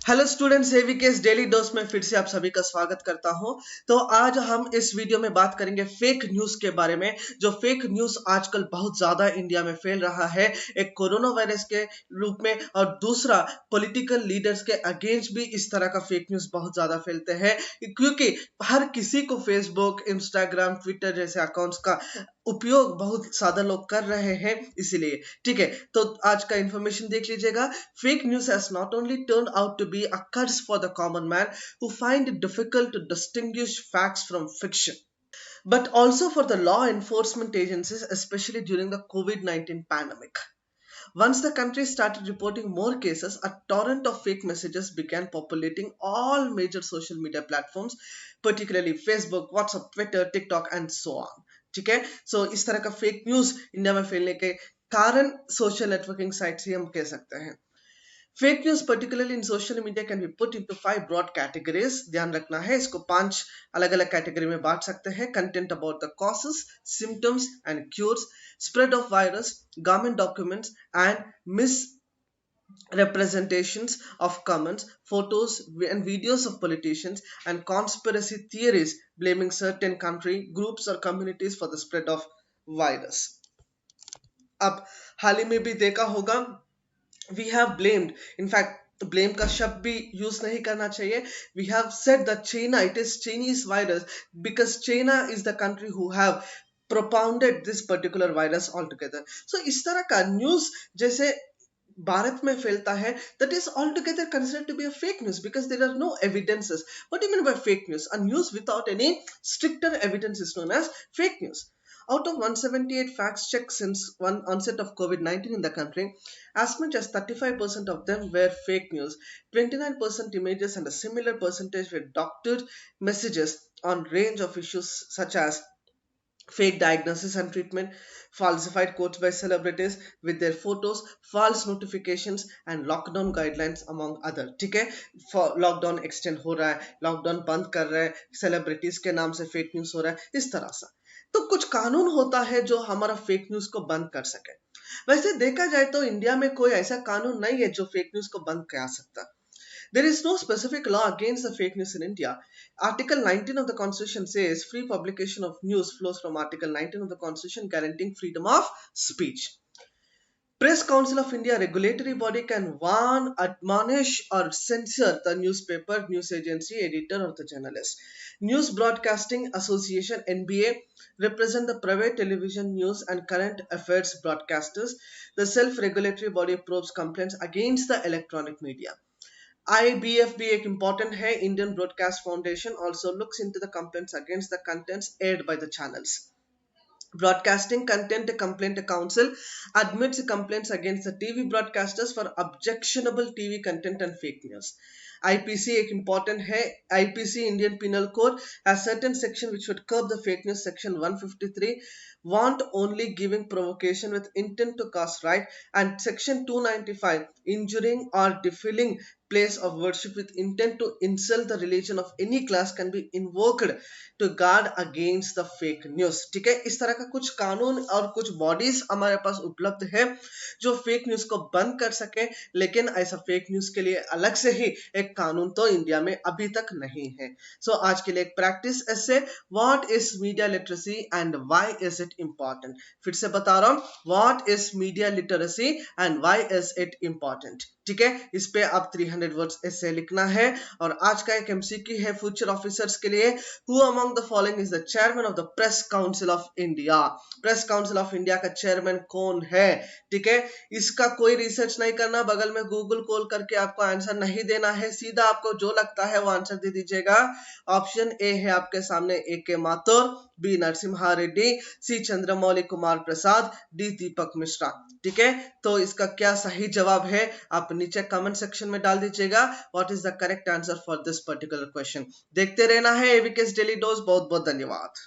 Hello students, एवीकेस daily dose में फिर से आप सभी का स्वागत करता हूं। तो आज हम इस वीडियो में बात करेंगे फेक न्यूज के बारे में। जो फेक न्यूज आजकल बहुत ज्यादा इंडिया में फैल रहा है, एक कोरोना वायरस के रूप में, और दूसरा पॉलिटिकल लीडर्स के अगेंस्ट भी इस तरह का फेक न्यूज बहुत ज्यादा फैलते हैं, क्योंकि हर किसी को फेसबुक, इंस्टाग्राम, ट्विटर जैसे अकाउंट्स का उपयोग बहुत ज्यादा लोग कर रहे हैं, इसीलिए। ठीक है, तो आज का इंफॉर्मेशन देख लीजिएगा। Fake news has not only turned out to be a curse for the common man who find it difficult to distinguish facts from fiction, but also for the law enforcement agencies, especially during the COVID-19 pandemic. Once the country started reporting more cases, a torrent of fake messages began populating all major social media platforms, particularly Facebook, WhatsApp, Twitter, TikTok, and so on. ठीक है, सो इस तरह का fake news India में फैलने के कारण social networking sites ही हम कह सकते हैं। Fake news particularly in social media can be put into 5 broad categories. ध्यान रखना है, इसको 5 अलग अलग कैटेगरी में बांट सकते हैं। Content about the causes, symptoms and cures, spread of virus, government documents, and misrepresentations of comments, photos, and videos of politicians, and conspiracy theories blaming certain country, groups, or communities for the spread of virus. अब हाल ही में भी देखा होगा, we have blamed, in fact blame का शब्द भी use नहीं करना चाहिए। We have said that China, it is Chinese virus, because China is the country who have propounded this particular virus altogether. So इस तरह का न्यूज जैसे भारत में फैलता है, that is altogether considered to be a fake news because there are no evidences. What do you mean by fake news? A news without any stricter evidence is known as fake news. Out of 178 facts checked since one onset of COVID-19 in the country, as much as 35% of them were fake news. 29% images and a similar percentage were doctored messages on range of issues such as fake diagnosis and treatment, falsified quotes by celebrities with their photos, false notifications, and lockdown guidelines among other. ठीक है, lockdown extend हो रहा है, lockdown बंद कर रहे हैं, celebrities के नाम से फेक न्यूज हो रहा है, इस तरह से। तो कुछ कानून होता है जो हमारा फेक न्यूज को बंद कर सके। वैसे देखा जाए तो इंडिया में कोई ऐसा कानून नहीं है जो फेक न्यूज को बंद कर सकता। There is no specific law against the fake news in India. Article 19 of the Constitution says free publication of news flows from Article 19 of the Constitution guaranteeing freedom of speech. Press Council of India, regulatory body, can warn, admonish, or censor the newspaper, news agency, editor, or the journalist. News Broadcasting Association (NBA) represent the private television, news, and current affairs broadcasters. The self-regulatory body probes complaints against the electronic media. IBFB एक important है, Indian Broadcast Foundation, also looks into the complaints against the contents aired by the channels. Broadcasting Content Complaint Council admits complaints against the TV broadcasters for objectionable TV content and fake news. IPC एक important है, IPC Indian Penal Code has certain section which would curb the fake news. Section 153 want only giving provocation with intent to cause right, and section 295 injuring or defiling place of worship with intent to insult the religion of any class can be invoked to guard against the fake news. ठीक है, इस तरह का कुछ कानून और कुछ bodies हमारे पास उपलब्ध है जो फेक न्यूज को बंद कर सके, लेकिन ऐसा फेक न्यूज के लिए अलग से ही एक कानून तो इंडिया में अभी तक नहीं है। सो आज के लिए एक प्रैक्टिस ऐसे, what is media literacy and why is it important. फिर से बता रहा हूं, what is media literacy and why is it important. ठीक है, इस पे आप 300 वर्ड्स ऐसे लिखना है। और आज का एक एमसीक्यू है फ्यूचर ऑफिसर्स के लिए, who among the following is the chairman of the press council of India. Press council of India का चेयरमैन कौन है? ठीक है, इसका कोई रिसर्च नहीं करना, बगल में गूगल कॉल करके आपको आंसर नहीं देना है, सीधा आपको जो लगता है वो आंसर दे दीजिएगा। ऑप्शन ए है आपके सामने ए के माथुर, बी नरसिम्हा रेड्डी, सी चंद्रमौली कुमार प्रसाद, डी दीपक मिश्रा। ठीक है, तो इसका क्या सही जवाब है आप नीचे कमेंट सेक्शन में डाल दीजिएगा। What is the correct answer for this particular question. देखते रहना है एवीकेस डेली डोज। बहुत बहुत धन्यवाद।